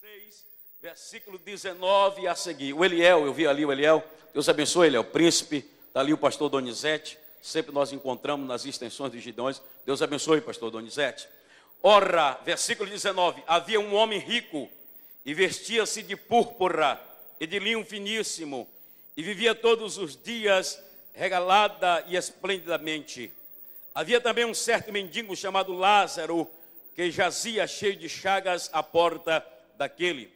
6, versículo 19 a seguir. O Eliel, eu vi ali o Eliel. Deus abençoe, Eliel, príncipe. Está ali o pastor Donizete. Sempre nós encontramos nas extensões de Gideões. Deus abençoe, pastor Donizete. Ora, versículo 19. Havia um homem rico e vestia-se de púrpura e de linho finíssimo e vivia todos os dias regalada e esplendidamente. Havia também um certo mendigo chamado Lázaro, que jazia cheio de chagas à porta daquele,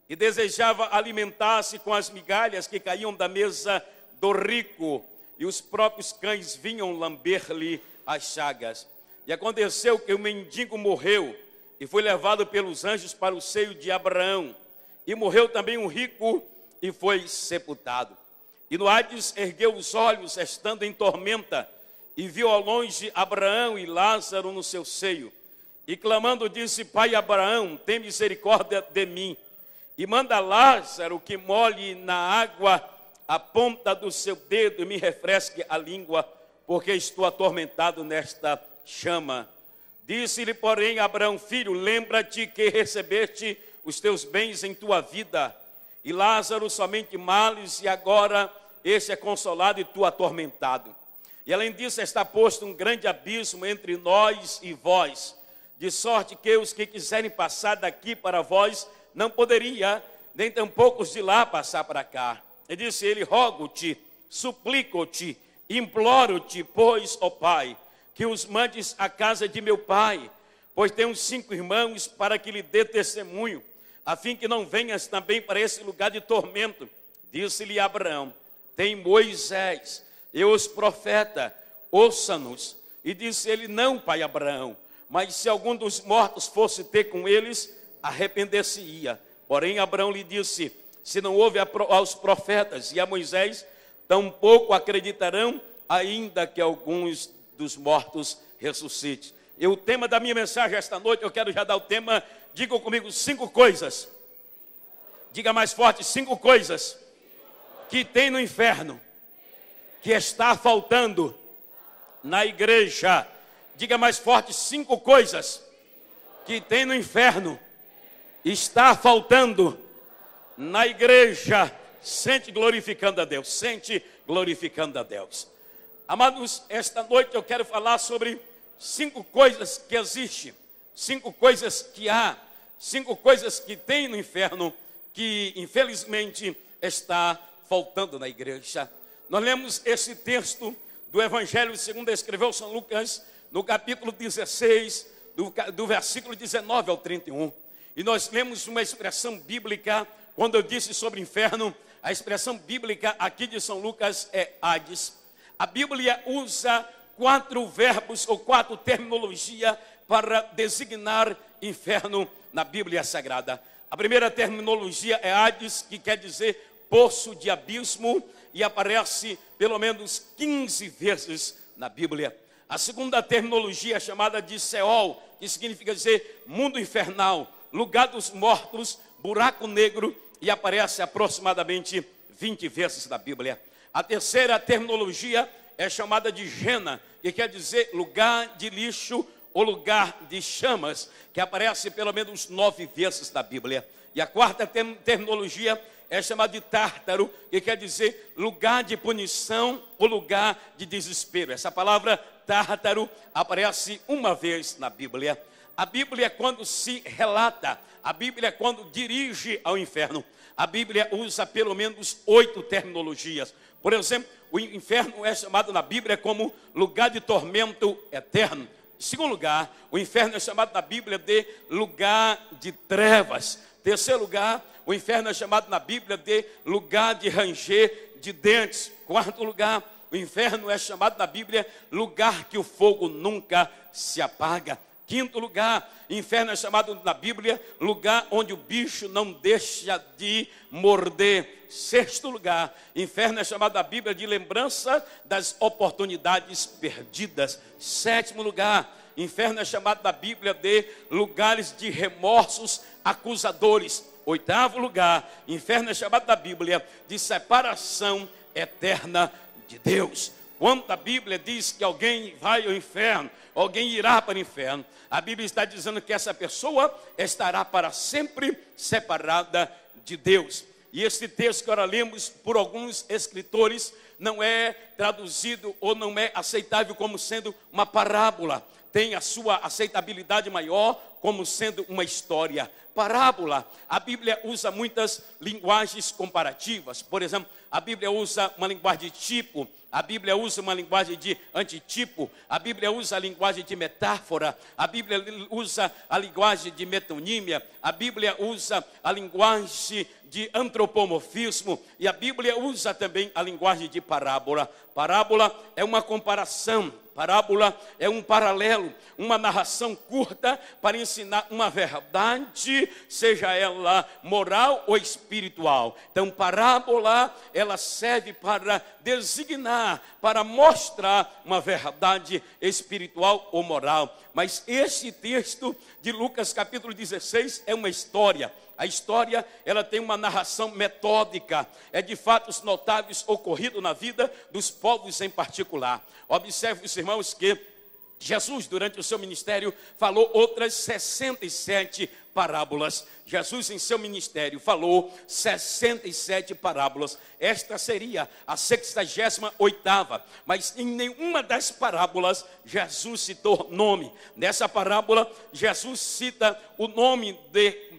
e desejava alimentar-se com as migalhas que caíam da mesa do rico, e os próprios cães vinham lamber-lhe as chagas. E aconteceu que o mendigo morreu, e foi levado pelos anjos para o seio de Abraão, e morreu também um rico, e foi sepultado. E no Hades ergueu os olhos, estando em tormenta, e viu ao longe Abraão e Lázaro no seu seio. E clamando disse: Pai Abraão, tem misericórdia de mim, e manda Lázaro que molhe na água a ponta do seu dedo e me refresque a língua, porque estou atormentado nesta chama. Disse-lhe, porém, Abraão: Filho, lembra-te que recebeste os teus bens em tua vida, e Lázaro somente males, e agora este é consolado e tu atormentado. E além disso está posto um grande abismo entre nós e vós, de sorte que os que quiserem passar daqui para vós não poderia, nem tampouco os de lá passar para cá. E disse ele: rogo-te, suplico-te, imploro-te, pois, ó Pai, que os mandes à casa de meu pai, pois tenho 5 irmãos, para que lhe dê testemunho, a fim que não venhas também para esse lugar de tormento. Disse-lhe Abraão: tem Moisés e os profetas, ouça-nos. E disse ele: não, pai Abraão, mas se algum dos mortos fosse ter com eles, arrepender-se-ia. Porém Abraão lhe disse: se não houve aos profetas e a Moisés, tampouco acreditarão, ainda que alguns dos mortos ressuscite. E o tema da minha mensagem esta noite, eu quero já dar o tema. Diga comigo: 5 coisas. Diga mais forte: 5 coisas que tem no inferno, que está faltando na igreja. Diga mais forte: 5 coisas que tem no inferno, está faltando na igreja. Sente glorificando a Deus, sente glorificando a Deus. Amados, esta noite eu quero falar sobre 5 coisas que existem, 5 coisas que há, 5 coisas que tem no inferno, que infelizmente está faltando na igreja. Nós lemos esse texto do Evangelho segundo escreveu São Lucas, no capítulo 16, do versículo 19 ao 31. E nós lemos uma expressão bíblica. Quando eu disse sobre inferno, a expressão bíblica aqui de São Lucas é Hades. A Bíblia usa 4 verbos ou 4 terminologias para designar inferno na Bíblia Sagrada. A primeira terminologia é Hades, que quer dizer poço de abismo, e aparece pelo menos 15 vezes na Bíblia. A segunda terminologia é chamada de Seol, que significa dizer mundo infernal, lugar dos mortos, buraco negro, e aparece aproximadamente 20 vezes na Bíblia. A terceira terminologia é chamada de Gena, que quer dizer lugar de lixo ou lugar de chamas, que aparece pelo menos 9 vezes na Bíblia. E a quarta terminologia é chamada de Tártaro, que quer dizer lugar de punição ou lugar de desespero. Essa palavra Tártaro aparece 1 vez na Bíblia. A Bíblia, quando se relata, a Bíblia, quando dirige ao inferno, a Bíblia usa pelo menos 8 terminologias. Por exemplo, o inferno é chamado na Bíblia como lugar de tormento eterno. Em segundo lugar, o inferno é chamado na Bíblia de lugar de trevas. Terceiro lugar, o inferno é chamado na Bíblia de lugar de ranger de dentes. Quarto lugar, o inferno é chamado na Bíblia lugar que o fogo nunca se apaga. Quinto lugar, inferno é chamado na Bíblia lugar onde o bicho não deixa de morder. Sexto lugar, inferno é chamado na Bíblia de lembrança das oportunidades perdidas. Sétimo lugar, inferno é chamado na Bíblia de lugares de remorsos acusadores. Oitavo lugar, inferno é chamado na Bíblia de separação eterna de Deus. Quando a Bíblia diz que alguém vai ao inferno, alguém irá para o inferno. A Bíblia está dizendo que essa pessoa estará para sempre separada de Deus. E esse texto que ora lemos por alguns escritores não é traduzido ou não é aceitável como sendo uma parábola. Tem a sua aceitabilidade maior como sendo uma história. Parábola, a Bíblia usa muitas linguagens comparativas. Por exemplo, a Bíblia usa uma linguagem de tipo, a Bíblia usa uma linguagem de antitipo, a Bíblia usa a linguagem de metáfora, a Bíblia usa a linguagem de metonímia, a Bíblia usa a linguagem de antropomorfismo e a Bíblia usa também a linguagem de parábola. Parábola é uma comparação. Parábola é um paralelo, uma narração curta para ensinar uma verdade, seja ela moral ou espiritual. Então, parábola, ela serve para designar, para mostrar uma verdade espiritual ou moral. Mas esse texto de Lucas capítulo 16 é uma história. A história, ela tem uma narração metódica, é de fatos notáveis ocorridos na vida dos povos em particular. Observe, os irmãos, que Jesus, durante o seu ministério, falou outras 67 parábolas. Jesus, em seu ministério, falou 67 parábolas. Esta seria a 68ª, mas em nenhuma das parábolas Jesus citou nome. Nessa parábola, Jesus cita o nome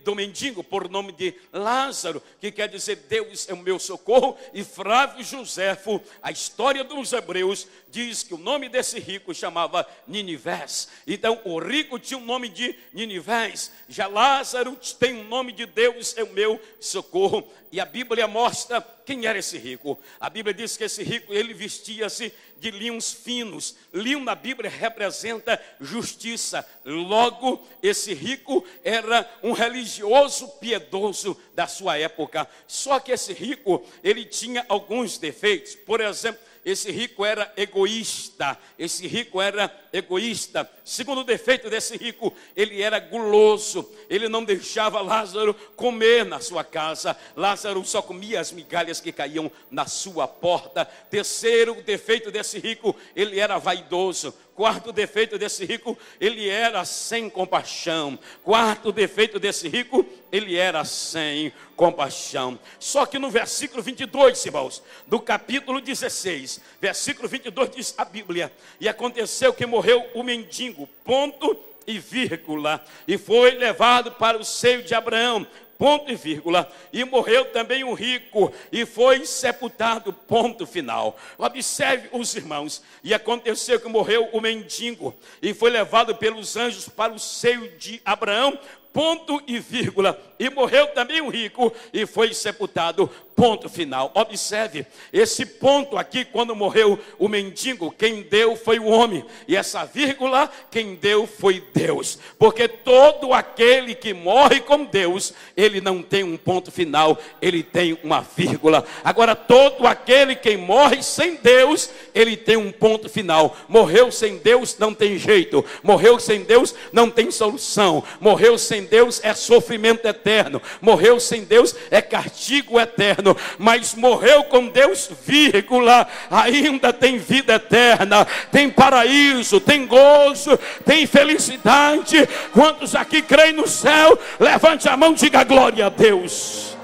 do mendigo por nome de Lázaro, que quer dizer Deus é o meu socorro, e Flávio Joséfo, a história dos hebreus, diz que o nome desse rico chamava Ninivés. Então o rico tinha o nome de Ninivés, já Lázaro tem o nome de Deus é o meu socorro. E a Bíblia mostra quem era esse rico. A Bíblia diz que esse rico, ele vestia-se de linhos finos. Linho na Bíblia representa justiça. Logo, esse rico era um religioso piedoso da sua época. Só que esse rico, ele tinha alguns defeitos. Por exemplo, esse rico era egoísta. Esse rico era egoísta. Segundo defeito desse rico, ele era guloso. Ele não deixava Lázaro comer na sua casa. Lázaro só comia as migalhas que caíam na sua porta. Terceiro defeito desse rico, ele era vaidoso. Quarto defeito desse rico, ele era sem compaixão. Quarto defeito desse rico, ele era sem compaixão. Só que no versículo 22, irmãos, do capítulo 16, versículo 22 diz a Bíblia: e aconteceu que morreu o mendigo, ponto e vírgula, e foi levado para o seio de Abraão, ponto e vírgula, e morreu também o rico, e foi sepultado, ponto final. Observe os irmãos, e aconteceu que morreu o mendigo, e foi levado pelos anjos para o seio de Abraão, ponto e vírgula, e morreu também o rico, e foi sepultado, ponto final. Observe, esse ponto aqui, quando morreu o mendigo, quem deu foi o homem, e essa vírgula, quem deu foi Deus, porque todo aquele que morre com Deus, ele não tem um ponto final, ele tem uma vírgula. Agora, todo aquele que morre sem Deus, ele tem um ponto final. Morreu sem Deus, não tem jeito. Morreu sem Deus, não tem solução. Morreu sem Deus, é sofrimento eterno. Morreu sem Deus, é castigo eterno. Mas morreu com Deus, vírgula, ainda tem vida eterna, tem paraíso, tem gozo, tem felicidade. Quantos aqui creem no céu? Levante a mão e diga glória a Deus.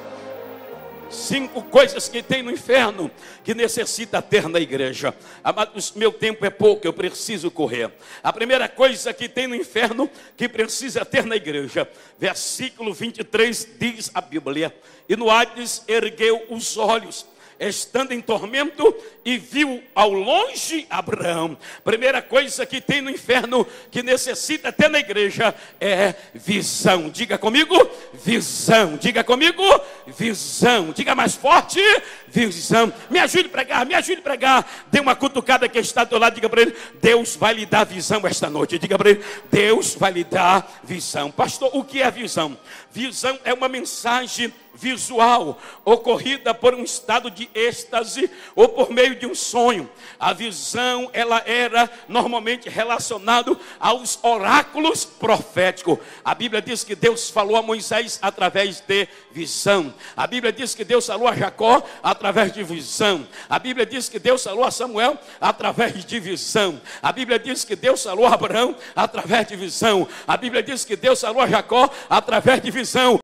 5 coisas que tem no inferno que necessita ter na igreja. Amados, meu tempo é pouco, eu preciso correr. A primeira coisa que tem no inferno que precisa ter na igreja, versículo 23 diz a Bíblia: e no Hades ergueu os olhos, estando em tormento, e viu ao longe Abraão. Primeira coisa que tem no inferno que necessita ter na igreja é visão. Diga comigo, visão. Diga comigo, visão. Diga mais forte, visão. Me ajude a pregar, me ajude a pregar. Dê uma cutucada que está do teu lado, diga para ele: Deus vai lhe dar visão esta noite. Diga para ele: Deus vai lhe dar visão. Pastor, o que é visão? Visão é uma mensagem visual ocorrida por um estado de êxtase ou por meio de um sonho. A visão, ela era normalmente relacionada aos oráculos proféticos. A Bíblia diz que Deus falou a Moisés através de visão. A Bíblia diz que Deus falou a Jacó através de visão. A Bíblia diz que Deus falou a Samuel através de visão. A Bíblia diz que Deus falou a Abraão através de visão. A Bíblia diz que Deus falou a Jacó através de visão.